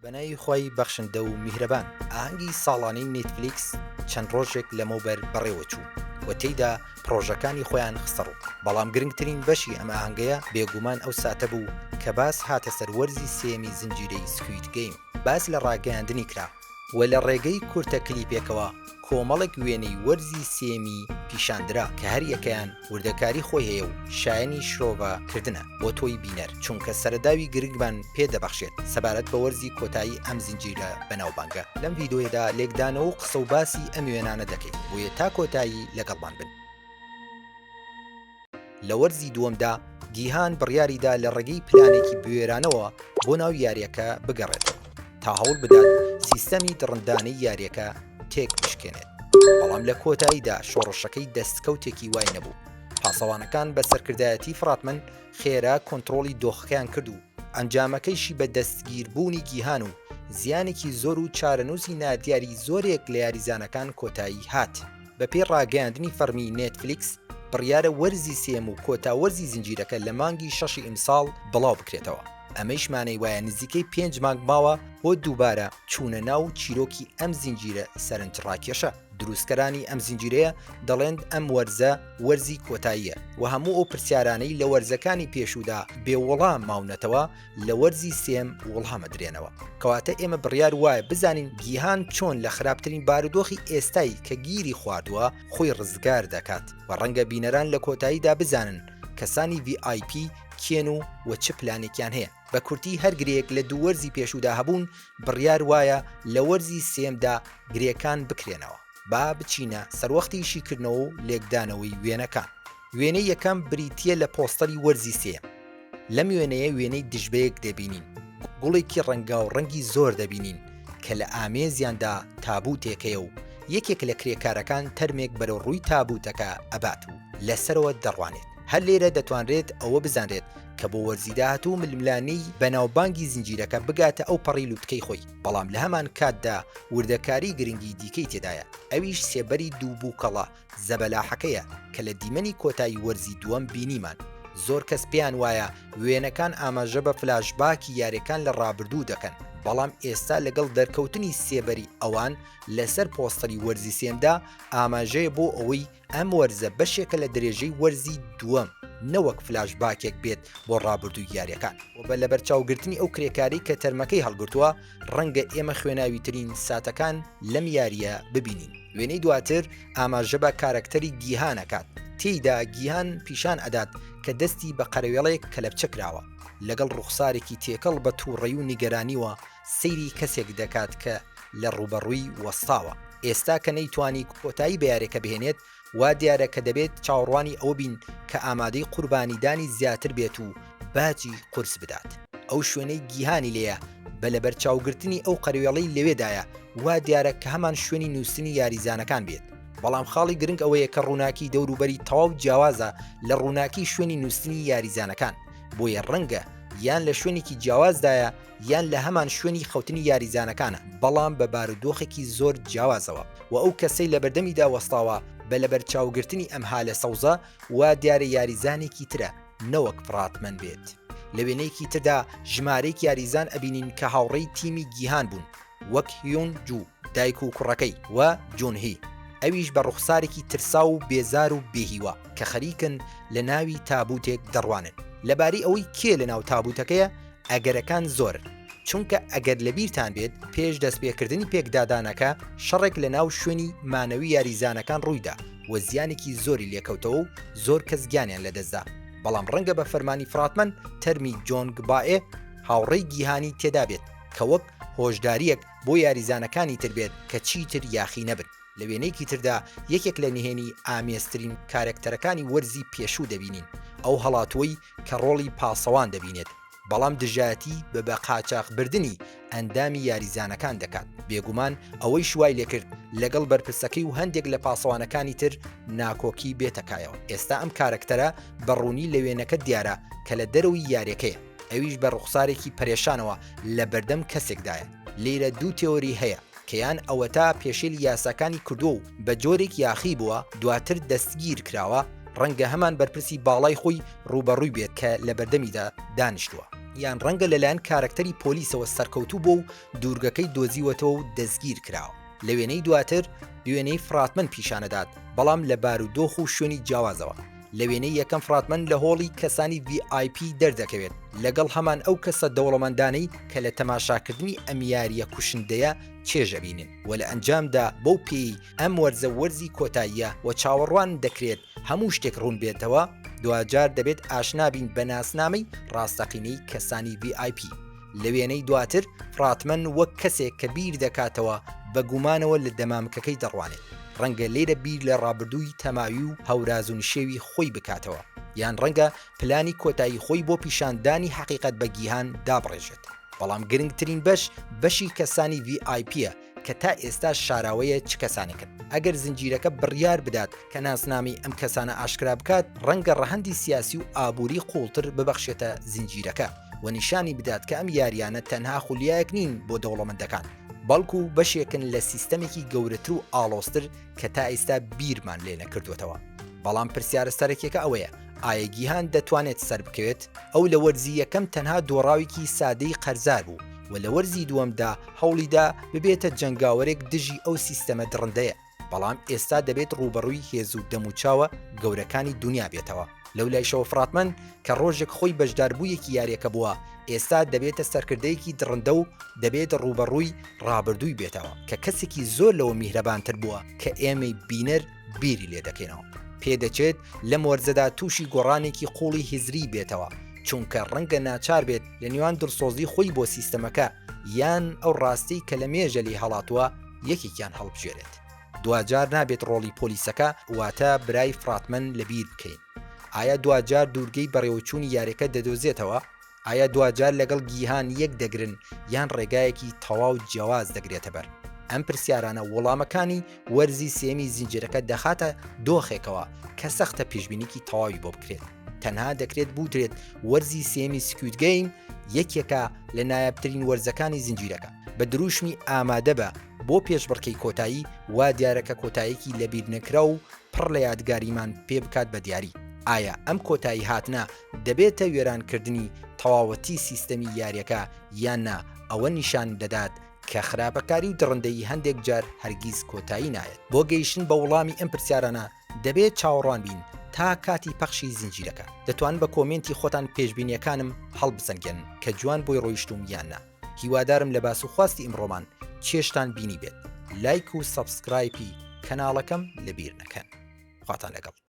بەناوی خۆی بەخشندە و میهرەبان ئاهەنگی ساڵانەی نێتفلیکس چەند ڕۆژێک لەمەوبەر بەڕێوە چوو و تێیدا پرۆژەکانی خۆیان خستەڕوو بەڵام گرنگترین بەشی ئەمە ئاهەنگەیە بێگومان ئەو ساتە بوو کە باس هاتە سەر وەرزی سێمی زنجیرەی سکوید گەیم باس لە ڕاگەیاندنی کرا و لە ڕێگەی کورتە کلیپێکەوە کۆمەڵێک وێنەی وەرزی سێمی پیشاندرا کە هەر یەکەیان وردەکاری خۆی هەیە و شایانی شرۆڤکردنە بۆ تۆی بینەر چونکە سەرەداوی گرنگمان پێدەبەخشێت سەبارەت بە وەرزی کۆتایی ئەم زنجیرە بەناوبانگە لەم ڤیدۆیەدا لێکدانەوە و قسە و باسی ئەم وێنانە دەکەین بۆیە تا کۆتایی لەگەڵمان بن. لە وەرزی دووەمدا گیهان بڕیاریدا لە ڕێگەی پلانێکی بوێرانەوە بۆ ناو یاریەکە بگەڕێتەوە تا هەوڵ بدات سیستەمی دڕندانەی یاریەکە تێک بشکێنێت بەڵام لە کۆتاییدا شۆڕشەکەی دەستکەوتێکی وای نەبوو. پاسەوانەکان بە سەرکردایەتی فراتمن خێرا کۆنتڕۆڵی دۆخەکەیان کرد و ئەنجامەکەیشی بە دەستگیربوونی گیهان و زیانێکی زۆر و چارەنووسی نادیاری زۆرێک لە یاریزانەکان کۆتایی هات. بە پێی ڕاگەیاندنی فەرمی نێتفلیکس بڕیارە وەرزی سێم و کۆتاوەرزی زنجیرەکە لە مانگی 6 ئیمساڵ بڵاو بکرێتەوە. ئەمەش مانەی وایە نزیکەی 5 مانگ ماوە بۆ دووبارە چوونە ناو چیرۆکی ئەم زنجیرە سەرنجڕاکێشە. دروستکەرانی ئەم زنجیرەیە دەڵێن ئەم وەرزە وەرزی کۆتاییە و هەموو ئەو پرسیارانەی لە وەرزەکانی پێشودا بێوەڵام ماونەتەوە لە وەرزی سێم وەڵامەدرێنەوە. کەواتە ئێمە بڕیار وایە بزانین گیهان چۆن لە خراپترین بارودۆخی ئێستایی کە گیری خواردووە خۆی ڕزگار دەکات و ڕەنگە بینەران لە کۆتاییدا بزانن کەسانی VIP کێن و چ پلانێکیان هەیە. بە کورتی هەر گرێک لە دوو وەرزی پێشودا هەبوون بڕیار وایە لە وەرزی سێمدا گرێکان بکرێنەوە. با بچینە سەروەختی شیکردنەوە و لێکدانەوەی وێنەکان. وێنەی یەکەم بریتیە لە پۆستەری وەرزی سێم. لەم وێنەیە وێنەی دژبەیەک دەبینین گوڵێکی ڕەنگا و ڕەنگی زۆر دەبینین کە لە ئامێزیاندا تابوتێکەیە و یەکێک لە کرێکارەکان تەرمێک بەرەو ڕووی تابوتەکە ئەبات و لەسەرەوە دەڕوانێت. هەر لێرە دەتوانرێت ئەوە بزانرێت کە بۆ وەرزیداهات و ململانەی بەناوبانگی زنجیرەکە بگاتە ئەو پەڕی لووتکەی خۆی بەڵام لە هەمان کاتدا وردەکاری گرنگی دیکەی تێدایە ئەویش سێبەری دوو بووکەڵە زەبەلاحەکەیە کە لە دیمەنی کۆتایی وەرزی دووەم بینیمان. زۆر کەس پێیان وایە وێنەکان ئاماژە بە فلاشباکی یاریەکان لە ڕابردوو دەکەن بەڵام ئێستا لەگەڵ دەرکەوتنی سێبەری ئەوان لەسەر پۆستەری وەرزی سێمدا ئاماژەیە بۆ ئەوەی ئەم وەرزە بەشێکە لە درێژەی وەرزی دووەم نەوەک فلاشباکێک بێت بۆ ڕابردووی یاریەکان و بە لە بەرچاوگرتنی ئەو کرێکاری کە تەرمەکەی هەڵگرتووە ڕەنگە ئێمە خوێناویترین ساتەکان لەم یاریە ببینین. وێنەی دواتر ئاماژە بە کارەکتەری گیهانەکات. تێیدا گیهان پیشان ئەدات کە دەستی بە قەرەوێڵەیەک کەلەپچە کراوە لەگەڵ ڕوخسارێکی تێکەڵ بە تووڕەی و نیگەرانیوە سەیری کەسێک دەکات کە لە ڕوبەڕووی وەستاوە. ئێستا کە نەیتوانی کۆتایی بە یاریەکە بهێنێت وا دیارە کە دەبێت چاوەڕوانی ئەوە بین کە ئامادەی قوربانیدانی زیاتر بێت و باجی قورس بدات. ئەو شوێنەی گیهانی لێیە بە لە بەرچاوگرتنی ئەو قەرەوێڵەی لەوێدایە وا دیارە کە هەمان شوێنی نووسنی یاریزانەکان بێت. بەڵام خاڵی گرنگ ئەوەیە کە ڕووناکی دەوروبەری تەواو جیاوازە لە ڕووناکی شوێنی نووسنی یاریزانەکان بۆیە ڕەنگە یان لە شوێنێکی جیاوازدایە یان لە هەمان شوێنی خەوتنی یاریزانەکانە بەڵام بە بارودۆخێکی زۆر جیاوازەوە و ئەو کەسەی لە بەردەمیدا وەستاوە بە لە بەرچاوگرتنی ئەم هالە سەوزە وا دیارە یاریزانێکی ترە نەوەک فڕاتمەند بێت. لە وێنەیەکی تردا ژمارەیەک یاریزان ئەبینین کە هاوڕێی تیمی گیهان بوون وەک هیۆن جوو دایک و کوڕەکەی و جۆنهی ئەویش بە ڕوخسارێکی ترسا و بێزار و بێهیوە کە خەریکن لە ناوی تابوتێک دەڕوانن. لەبارەی ئەوەی کێ لە ناو تابوتەکەیە ئەگەرەکان زۆرن چونکە ئەگەر لە بیرتان بێت پێش دەستپێکردنی پێکدادانەکە شەڕێک لە ناو شوێنی مانەوی یاریزانەکان ڕوویدا و زیانێکی زۆری لێکەوتەوە و زۆر کەس گیانیان لەدەستدا بەڵام ڕەنگە بە فەرمانی فراتمەن تەرمی جۆن گبائێ هاوڕێی گیهانی تێدا بێت کە وەک هۆشداریەک بۆ یاریزانەکانی تر بێت کە چیتر یاخی نەبن. لە وێنەیەکی تردا یەکێک لە نهێنی ئامێسترین کارێکتەرەکانی وەرزی پێشوو دەبینین ئەو هەڵاتوەی کە ڕۆڵی پاسەوان دەبینێت بەڵام دژایەتی بە قاچاقبردنی ئەندامی یاریزانەکان دەکات. بێگومان ئەوەی شوای لێکرد لەگەڵ بەرپرسەکەی و هەندێک لە پاسەوانەکانی تر ناکۆکی بێتەکایەوە. ئێستا ئەم کارەکتەرە بەڕوونی لە وێنەکە دیارە کە لە دەرەوەی یاریەکەیە ئەویش بە ڕوخسارێکی پەرێشانەوە لە بەردەم کەسێکدایە. لێرە دوو تێۆری هەیە کەیان ئەوە تا پێشێل یاساکانی کردو و بە جۆرێک یاخی بووە دواتر دەستگیر کراوە ڕەنگە هەمان بەرپرسی باڵای خۆی ڕوبەڕووی بێت کە لە بەردەمیدا دانیشتووە. یان ڕەنگە لەلایەن کارکتەری پۆلیسەوە سەرکەوتوو بۆ و دوورگەکەی دۆزیوەتەوە و دەستگیر کراوە. لە وێنەی دواتر وێنەی فراتمن پیشانەدات، بەڵام لە بارودۆخ و شوێنی جیاوازەوە. لە وێنەی یەکەم فراتمن لە هۆڵی کەسانی VIP دەردەکەوێت لەگەڵ هەمان ئەو کەسە دەوڵەمەندانەی کە لە تەماشاکردنی ئەم یاریە کوشندەیە چێژەبینن و لە ئەنجامدا بەو پێی ئەم وەرزە وەرزی کۆتاییە و چاوەڕوان دەکرێت هەموو شتێک ڕوون بێتەوە، دوجار دەبێت ئاشنابین بە ناسنامەی ڕاستەقینەی کەسانی VIP. لە وێنەی دواتر فراتمن وەک کەسێک کە بیر دەکاتەوە بە گومانەوە لە دەمامکەکەی دەڕوانێت، ڕەنگە لێرە بیر لە ڕابردووی تەماوی و هەوراز و نشێوی خۆی بکاتەوە، یان ڕەنگە پلانی کۆتایی خۆی بۆ پیشاندانی حەقیقەت بە گیهان دابڕێژێت. بەڵام گرنگترین بەشی کەسانی VIPە کە تا ئێستا شاراوەیە چ کەسانێکن. ئەگەر زنجیرەکە بڕیار بدات کە ناسنامی ئەم کەسانە ئاشکرا بکات، ڕەنگە ڕەهەندی سیاسی و ئابووری قوڵتر ببەخشێتە زنجیرەکە و نیشانی بدات کە ئەم یاریانە تەنها خولیایەک نین بۆ دەوڵەمەندەکان، بەڵکو بەشێکن لە سیستەمێکی گەورەتر و ئاڵۆستر کە تا ئێستا بیرمان لێ نەکردوێتەوە. بەڵام پرسیارە سەرەکیەکە ئەوەیە، ئایا گیهان دەتوانێت سەر بکەوێت؟ ئەو لە وەرزی یەکەم تەنها دۆڕاوێکی سادەی قەرزار بوو و لە وەرزی دووەمدا هەوڵیدا ببێتە جەنگاوەرێک دژی ئەو سیستەمە درڕندەیە، بەڵام ئێستا دەبێت ڕوبەڕووی هێز و دەموچاوە گەورەکانی دنیا بێتەوە. لەو لایشەوە فراتمن کە ڕۆژێک خۆی بەشداربوویەکی یاریەکە بووە، ئێستا دەبێتە سەرکردەیەکی درڕندە و دەبێت ڕوبەڕووی ڕابردووی بێتەوە کە کەسێکی زۆر لەوە میهرەبانتر بووە کە ئێمەی بینەر بیری لێ دەکەینەوە. پێدەچێت لەم وەرزەدا تووشی گۆڕانێکی قوڵی هیزری بێتەوە، چونکە ڕەنگە ناچار بێت لە نێوان دڵسۆزی خۆی بۆ سیستەمەکە یان ئەو ڕاستی کە لە مێژە لێ هەڵاتووە یەکێکیان هەڵبژێرێت. دوجار نابێت ڕۆڵی پۆلیسەکە واتە برای فراتمن لەبیر بکەین. ئایا دوجار دوورگەی بەڕێوەچوونی یاریەکە دەدۆزێتەوە؟ ئایا دوجار لەگەڵ گیهان یەک دەگرن یان ڕێگایەکی تەواو جیاواز دەگرێتە بەر؟ ئەم پرسیارانە وەڵامەکانی وەرزی سێمی زنجیرەکە دەخاتە دۆخێکەوە کە سەختە پێشبینیکی تەواوی بۆ بکرێت. تەنها دەکرێت بوترێت وەرزی سێمی سکوید گەیم یەکێکە لە نایابترین وەرزەکانی زنجیرەکە. بە دروشمی ئامادە بە بۆ پێشبڕکەی کۆتایی وا دیارەکە کۆتاییەکی لەبیر نەکرا و پڕ لە یادگاریمان پێ بکات بە دیاری. ئایا ئەم کۆتایی هاتنە دەبێتە وێرانکردنی تەواوەتی سیستەمی یاریەکە یان نا ئەوە نیشان دەدات کە خراپەکاری و دڕندەی هەندێک جار هەرگیز کۆتایی نایەت؟ بۆ گەیشتن بە وەڵامی ئەم پرسیارانە دەبێت چاوەڕوان بین تا کاتی پەخشی زنجیرەکە. دەتوان بە کۆمنتی خۆتان پێشبینیەکانم هەڵبسەنگێن کە جوان بۆی ڕۆیشتوم یاننا. هیوادارم لە باس و خواستی ئیمڕۆمان چێشتان بینی بێت. لایک و سەبسکرایبی کەناڵەکەم لەبیر نەکەن. خواتان لەگەڵ.